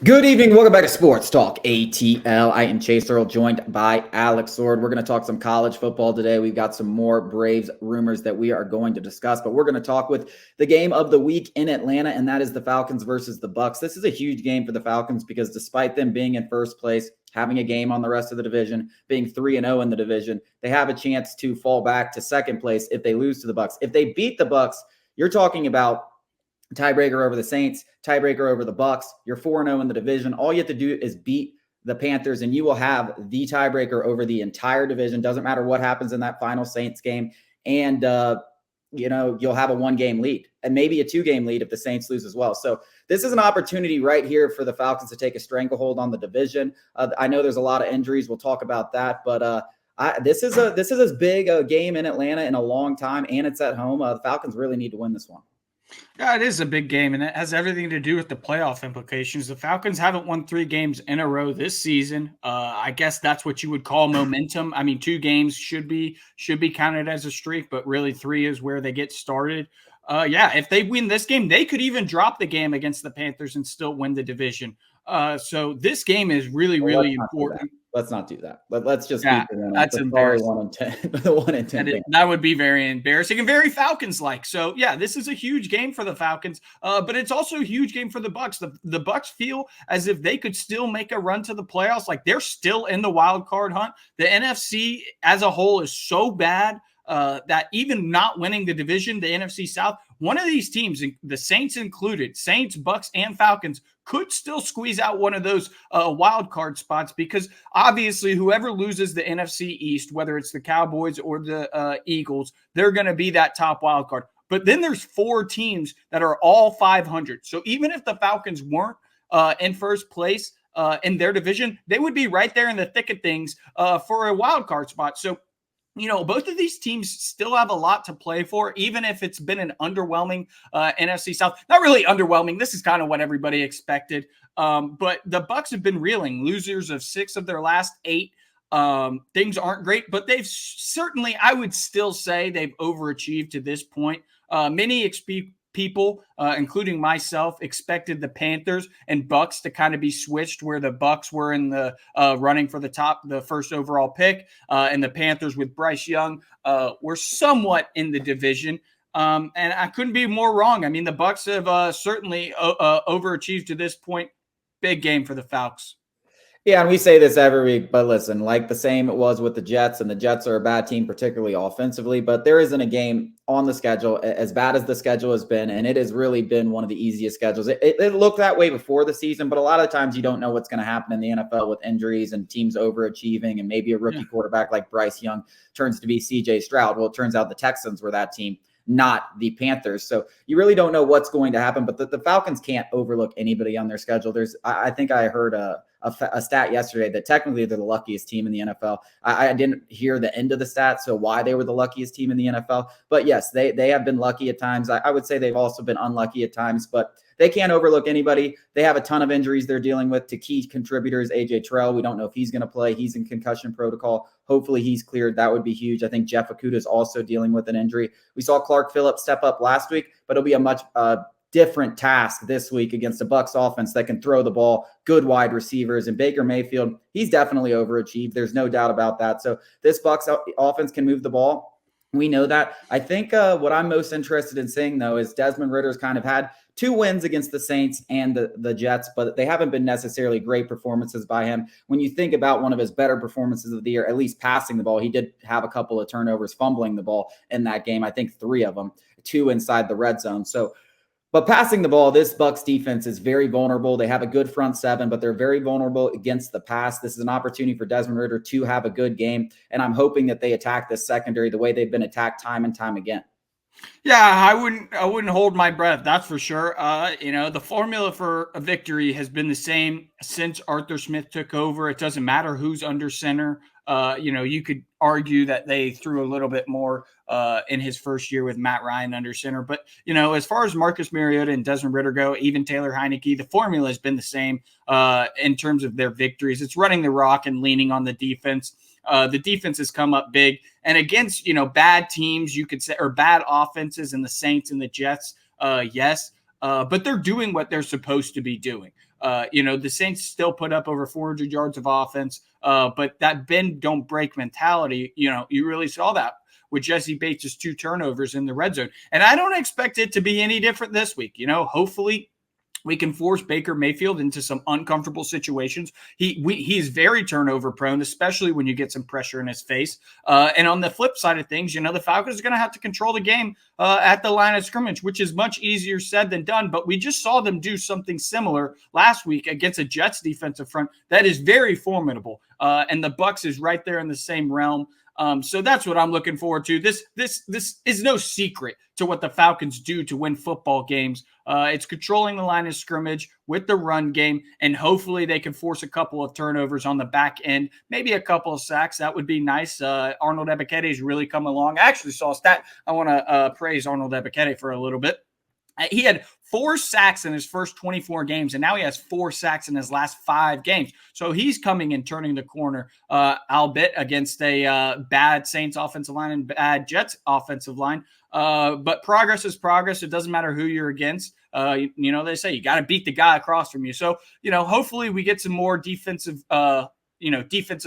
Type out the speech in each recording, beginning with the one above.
Good evening. Welcome back to Sports Talk ATL. I am Chase Earl, joined by Alex Sword. We're going to talk some college football today. We've got some more Braves rumors that we are going to discuss, but we're going to talk with the game of the week in Atlanta, and that is the Falcons versus the Bucs. This is a huge game for the Falcons because despite them being in first place, having a game on the rest of the division, being 3-0 in the division, they have a chance to fall back to second place if they lose to the Bucs. If they beat the Bucs, you're talking about tiebreaker over the Saints, tiebreaker over the Bucs. You're 4-0 in the division. All you have to do is beat the Panthers, and you will have the tiebreaker over the entire division. Doesn't matter what happens in that final Saints game. And, you'll have a one-game lead and maybe a two-game lead if the Saints lose as well. So this is an opportunity right here for the Falcons to take a stranglehold on the division. I know there's a lot of injuries. We'll talk about that, but this is as big a game in Atlanta in a long time, and it's at home. The Falcons really need to win this one. Yeah, it is a big game, and it has everything to do with the playoff implications. The Falcons haven't won 3 games in a row this season. I guess that's what you would call momentum. I mean, 2 games should be counted as a streak, but really 3 is where they get started. If they win this game, they could even drop the game against the Panthers and still win the division. So this game is really important. Let's not do that. Let's just keep it. That's embarrassing. 1 in 10. That would be very embarrassing and very Falcons-like. So yeah, this is a huge game for the Falcons, but it's also a huge game for the Bucs. The Bucs feel as if they could still make a run to the playoffs. Like they're still in the wild card hunt. The NFC as a whole is so bad that even not winning the division, the NFC South, one of these teams, the Saints included, Saints, Bucs, and Falcons, could still squeeze out one of those wild card spots because obviously whoever loses the NFC East, whether it's the Cowboys or the Eagles, they're going to be that top wild card. But then there's 4 teams that are all 500. So even if the Falcons weren't in first place in their division, they would be right there in the thick of things for a wild card spot. So both of these teams still have a lot to play for, even if it's been an underwhelming NFC South. Not really underwhelming. This is kind of what everybody expected. But the Bucs have been reeling, losers of 6 of their last 8. Things aren't great, but they've certainly, I would still say they've overachieved to this point. Many people, including myself, expected the Panthers and Bucs to kind of be switched, where the Bucs were in the running for the first overall pick, and the Panthers with Bryce Young were somewhat in the division. And I couldn't be more wrong. I mean, the Bucs have certainly overachieved to this point. Big game for the Falcons. Yeah, and we say this every week, but listen, like the same it was with the Jets, and the Jets are a bad team, particularly offensively, but there isn't a game on the schedule, as bad as the schedule has been, and it has really been one of the easiest schedules. It looked that way before the season, but a lot of times you don't know what's going to happen in the NFL with injuries and teams overachieving, and maybe a rookie quarterback like Bryce Young turns to be C.J. Stroud. Well, it turns out the Texans were that team, not the Panthers. So you really don't know what's going to happen, but the Falcons can't overlook anybody on their schedule. I think I heard a stat yesterday that technically they're the luckiest team in the NFL. I didn't hear the end of the stat, so why they were the luckiest team in the NFL. But yes, they have been lucky at times. I would say they've also been unlucky at times, but they can't overlook anybody. They have a ton of injuries they're dealing with. To key contributors, A.J. Terrell, we don't know if he's going to play. He's in concussion protocol. Hopefully he's cleared. That would be huge. I think Jeff Okudah is also dealing with an injury. We saw Clark Phillips step up last week, but it'll be a much different task this week against a Bucs offense that can throw the ball, good wide receivers, and Baker Mayfield, he's definitely overachieved. There's no doubt about that. So this Bucs offense can move the ball. We know that. I think what I'm most interested in seeing, though, is Desmond Ritter's kind of had 2 wins against the Saints and the Jets, but they haven't been necessarily great performances by him. When you think about one of his better performances of the year, at least passing the ball, he did have a couple of turnovers, fumbling the ball in that game. I think 3 of them, 2 inside the red zone. But passing the ball, this Bucs defense is very vulnerable. They have a good front 7, but they're very vulnerable against the pass. This is an opportunity for Desmond Ridder to have a good game, and I'm hoping that they attack this secondary the way they've been attacked time and time again. Yeah, I wouldn't hold my breath. That's for sure. The formula for a victory has been the same since Arthur Smith took over. It doesn't matter who's under center. You could argue that they threw a little bit more in his first year with Matt Ryan under center. But, as far as Marcus Mariota and Desmond Ridder go, even Taylor Heineke, the formula has been the same in terms of their victories. It's running the rock and leaning on the defense. The defense has come up big. And against, bad teams, you could say, or bad offenses in the Saints and the Jets, yes. But they're doing what they're supposed to be doing. The Saints still put up over 400 yards of offense, but that bend don't break mentality, you really saw that with Jesse Bates' 2 turnovers in the red zone. And I don't expect it to be any different this week. Hopefully we can force Baker Mayfield into some uncomfortable situations. He is very turnover prone, especially when you get some pressure in his face. And on the flip side of things, the Falcons are going to have to control the game at the line of scrimmage, which is much easier said than done. But we just saw them do something similar last week against a Jets defensive front that is very formidable. And the Bucs is right there in the same realm. So that's what I'm looking forward to. This is no secret to what the Falcons do to win football games. It's controlling the line of scrimmage with the run game, and hopefully they can force a couple of turnovers on the back end, maybe a couple of sacks. That would be nice. Arnold Ebiketie has really come along. I actually saw a stat. I want to praise Arnold Ebiketie for a little bit. He had 4 sacks in his first 24 games, and now he has 4 sacks in his last 5 games. So he's coming and turning the corner, albeit against a bad Saints offensive line and bad Jets offensive line. But progress is progress. It doesn't matter who you're against. They say you got to beat the guy across from you. So, hopefully we get some more defensive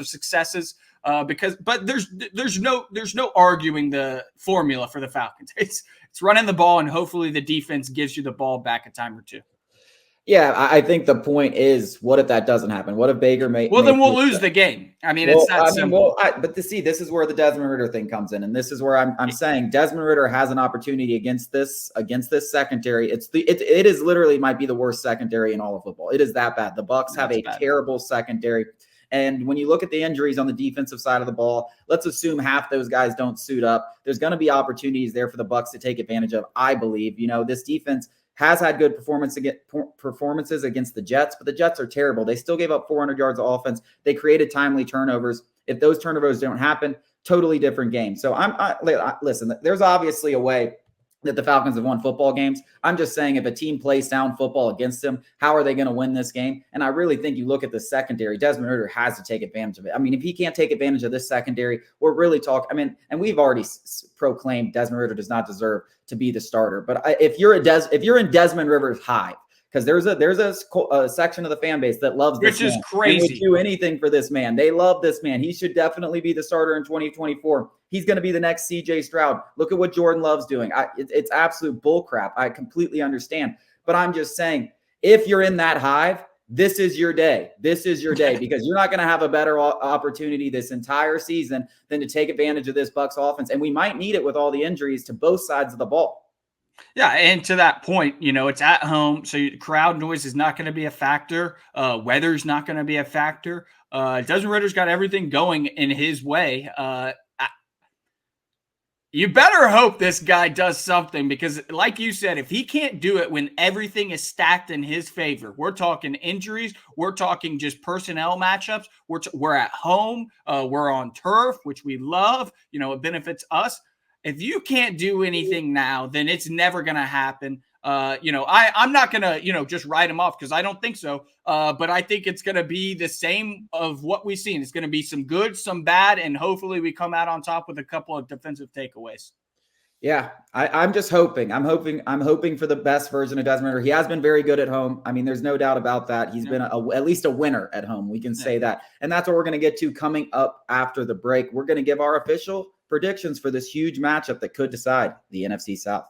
successes. But there's no arguing the formula for the Falcons. It's running the ball, and hopefully the defense gives you the ball back a time or two. Yeah, I think the point is, what if that doesn't happen? What if Baker then we'll lose the game. It's that simple. But this is where the Desmond Ridder thing comes in, and this is where I'm saying Desmond Ridder has an opportunity against this secondary. It is literally might be the worst secondary in all of football. It is that bad. The Bucs have a terrible secondary. And when you look at the injuries on the defensive side of the ball, let's assume half those guys don't suit up. There's going to be opportunities there for the Bucs to take advantage of, I believe. This defense has had good performances against the Jets, but the Jets are terrible. They still gave up 400 yards of offense. They created timely turnovers. If those turnovers don't happen, totally different game. So listen, there's obviously a way that the Falcons have won football games. I'm just saying, if a team plays sound football against them, how are they going to win this game? And I really think you look at the secondary, Desmond Ridder has to take advantage of it. If he can't take advantage of this secondary, we're really talking. And we've already proclaimed Desmond Ridder does not deserve to be the starter. But if you're in Desmond Ridder's hive, because there's a section of the fan base that loves this man. Which is crazy. And would do anything for this man. They love this man. He should definitely be the starter in 2024. He's going to be the next CJ Stroud. Look at what Jordan Love's doing. It's absolute bullcrap. I completely understand. But I'm just saying, if you're in that hive, this is your day. This is your day, because you're not going to have a better opportunity this entire season than to take advantage of this Bucs offense. And we might need it with all the injuries to both sides of the ball. Yeah, and to that point, it's at home, so crowd noise is not going to be a factor. Weather's not going to be a factor. Desmond Ridder's got everything going in his way. You better hope this guy does something, because like you said, if he can't do it when everything is stacked in his favor, we're talking injuries, we're talking just personnel matchups, we're at home, we're on turf, which we love, it benefits us. If you can't do anything now, then it's never going to happen. I'm not going to, just write him off, because I don't think so. But I think it's going to be the same of what we've seen. It's going to be some good, some bad, and hopefully we come out on top with a couple of defensive takeaways. Yeah, I'm just hoping. I'm hoping for the best version of Desmond Ridder. He has been very good at home. There's no doubt about that. He's been at least a winner at home. We can say that. And that's what we're going to get to coming up after the break. We're going to give our official predictions for this huge matchup that could decide the NFC South.